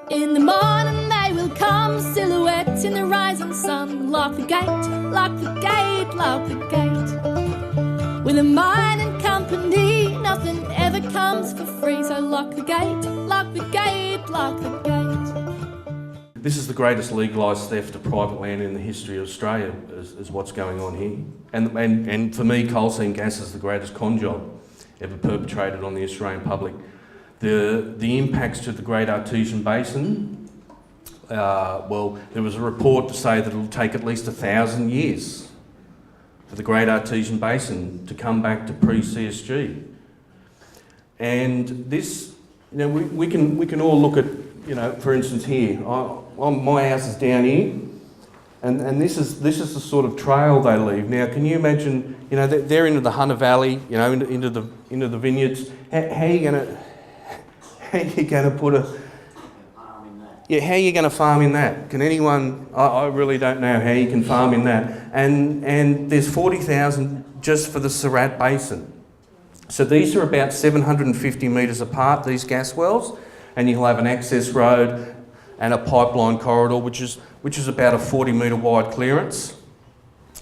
In the morning they will come, silhouettes in the rising sun. Lock the gate, lock the gate, lock the gate. With a mining company, nothing ever comes for free. So lock the gate, lock the gate, lock the gate. This is the greatest legalised theft of private land in the history of Australia, is what's going on here. And for me, coal seam gas is the greatest con job ever perpetrated on the Australian public. The impacts to the Great Artesian Basin, well, there was a report to say that it'll take at least 1,000 years for the Great Artesian Basin to come back to pre-CSG. And this, you know, we can all look at, you know, for instance here, my house is down here, and this is the sort of trail they leave. Now, can you imagine, you know, they're into the Hunter Valley, you know, into the vineyards. How are you going to put a... Yeah, how are you going to farm in that? Can anyone... I really don't know how you can farm in that. And there's 40,000 just for the Surat Basin. So these are about 750 metres apart, these gas wells, and you'll have an access road and a pipeline corridor, which is about a 40 metre wide clearance.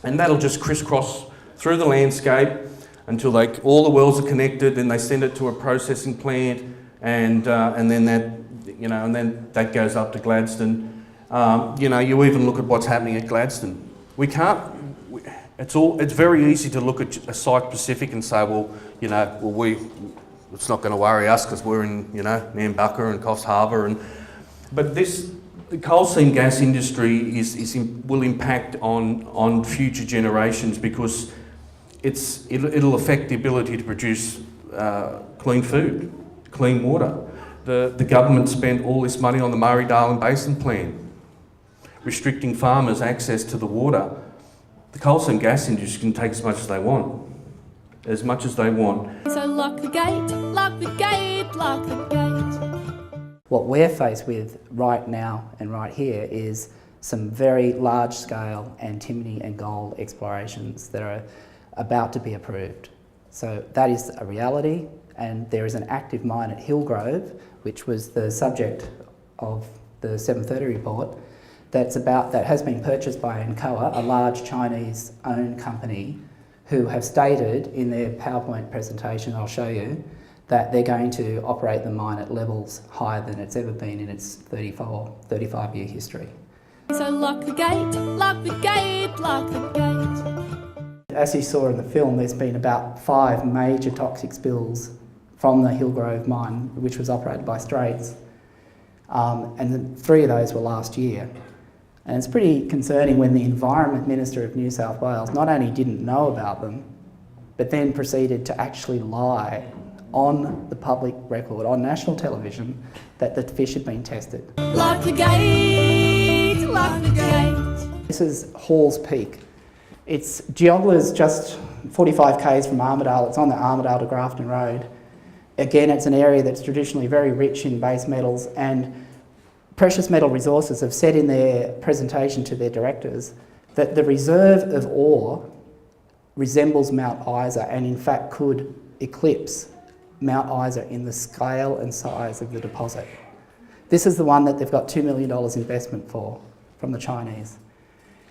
And that'll just crisscross through the landscape until all the wells are connected, then they send it to a processing plant, and then that goes up to Gladstone. You know, you even look at what's happening at Gladstone. It's very easy to look at a site specific and say, well, you know, it's not going to worry us because we're in, you know, Nambucca and Coffs Harbour, but the coal seam gas industry will impact on future generations because it'll affect the ability to produce clean food, clean water. The government spent all this money on the Murray-Darling Basin Plan, restricting farmers' access to the water. The coal seam gas industry can take as much as they want. As much as they want. So lock the gate, lock the gate, lock the gate. What we're faced with right now and right here is some very large-scale antimony and gold explorations that are about to be approved. So that is a reality, and there is an active mine at Hillgrove, which was the subject of the 730 report, that has been purchased by Ancoa, a large Chinese-owned company, who have stated in their PowerPoint presentation, I'll show you, that they're going to operate the mine at levels higher than it's ever been in its 35-year history. So lock the gate, lock the gate, lock the gate. As you saw in the film, there's been about 5 major toxic spills from the Hillgrove mine, which was operated by Straits, and 3 of those were last year. And it's pretty concerning when the Environment Minister of New South Wales not only didn't know about them, but then proceeded to actually lie on the public record, on national television, that the fish had been tested. Lock the gate, lock the gate. This is Halls Peak. It's Geogla's just 45 k's from Armidale. It's on the Armidale to Grafton Road. Again, it's an area that's traditionally very rich in base metals, and Precious Metal Resources have said in their presentation to their directors that the reserve of ore resembles Mount Isa and in fact could eclipse Mount Isa in the scale and size of the deposit. This is the one that they've got $2 million investment for from the Chinese.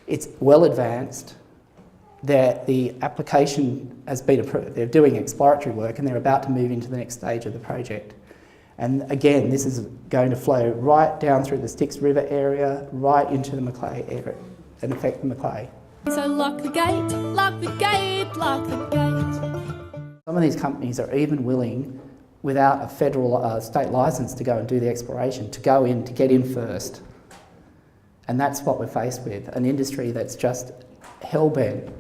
It's well advanced. The application has been approved. They're doing exploratory work and they're about to move into the next stage of the project. And again, this is going to flow right down through the Styx River area, right into the Macleay area and affect the Macleay. So lock the gate, lock the gate, lock the gate. Some of these companies are even willing, without a federal state licence to go and do the exploration, to go in, to get in first. And that's what we're faced with, an industry that's just hell-bent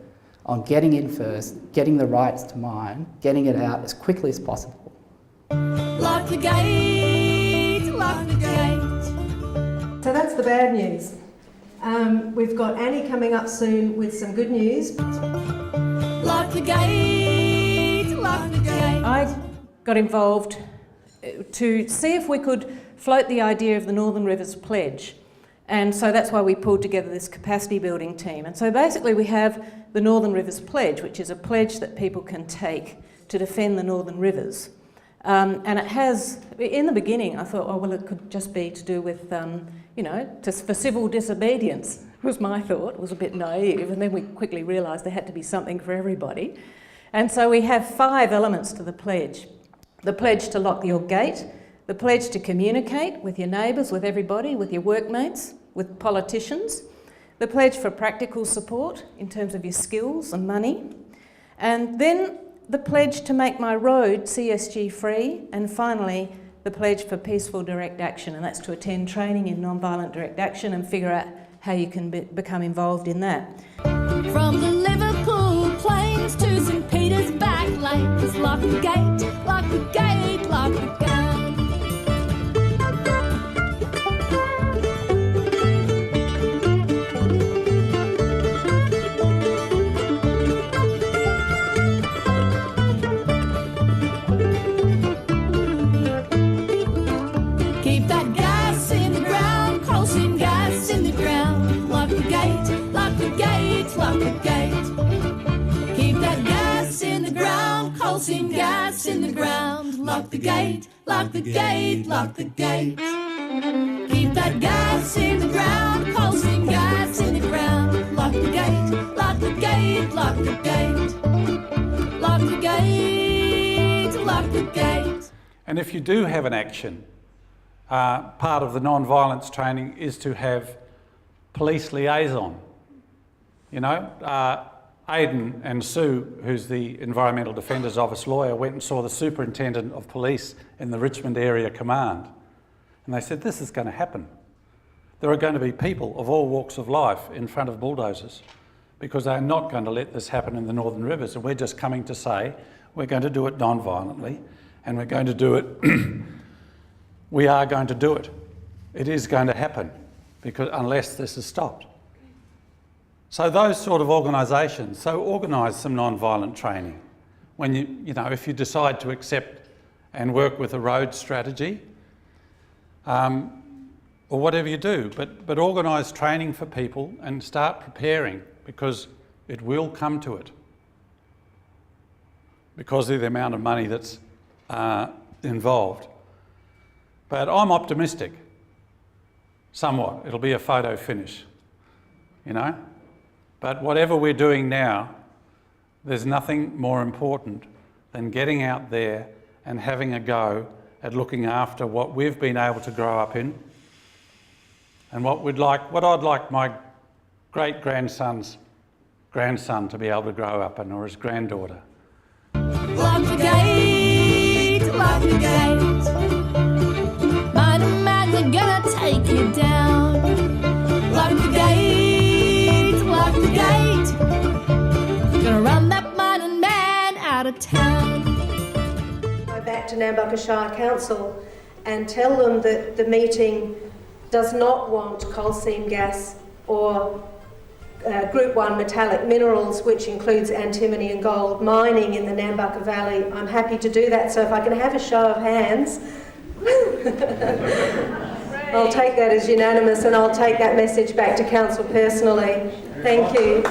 on getting in first, getting the rights to mine, getting it out as quickly as possible. Lock the gate, lock the gate. So that's the bad news. We've got Annie coming up soon with some good news. Lock the gate, lock the gate. I got involved to see if we could float the idea of the Northern Rivers Pledge. And so that's why we pulled together this capacity building team. And so basically we have the Northern Rivers Pledge, which is a pledge that people can take to defend the Northern Rivers. And it has, in the beginning, I thought, oh, well, it could just be to do with, for civil disobedience, was my thought. It was a bit naive. And then we quickly realised there had to be something for everybody. And so we have 5 elements to the pledge. The pledge to lock your gate, the pledge to communicate with your neighbours, with everybody, with your workmates, with politicians, the pledge for practical support in terms of your skills and money, and then the pledge to make my road CSG free, and finally the pledge for peaceful direct action, and that's to attend training in non-violent direct action and figure out how you can become involved in that. From the Liverpool Plains to St Peter's back lanes, lock the gate, lock the gate, lock the gate. Keep that gas in the ground, coal seam gas in the ground. Lock the gate, lock the gate, lock the gate. Keep that gas in the ground, coal seam gas in the ground. Lock the gate, lock the gate, lock the gate. Keep that gas in the ground, coal seam gas in the ground. Lock the gate, lock the gate, lock the gate. Lock the gate, lock the gate. And if you do have an action, part of the non-violence training is to have police liaison. You know, Aidan and Sue, who's the Environmental Defenders Office lawyer, went and saw the Superintendent of Police in the Richmond Area Command. And they said, this is going to happen. There are going to be people of all walks of life in front of bulldozers because they're not going to let this happen in the Northern Rivers. And we're just coming to say, we're going to do it non-violently, and we're going to do it we are going to do it. It is going to happen because unless this is stopped. So those sort of organisations, so organise some non-violent training. When you know, if you decide to accept and work with a road strategy, or whatever you do, but organise training for people and start preparing because it will come to it because of the amount of money that's involved. But I'm optimistic, somewhat. It'll be a photo finish, you know? But whatever we're doing now, there's nothing more important than getting out there and having a go at looking after what we've been able to grow up in and what I'd like my great-grandson's grandson to be able to grow up in, or his granddaughter. Lock the gate, lock the gate. They're gonna take you down. Lock the gate, lock the gate. Gonna run that mining man out of town. Go back to Nambucca Shire Council and tell them that the meeting does not want coal seam gas or Group 1 metallic minerals, which includes antimony and gold, mining in the Nambucca Valley. I'm happy to do that, so if I can have a show of hands. I'll take that as unanimous, and I'll take that message back to Council personally. Thank you.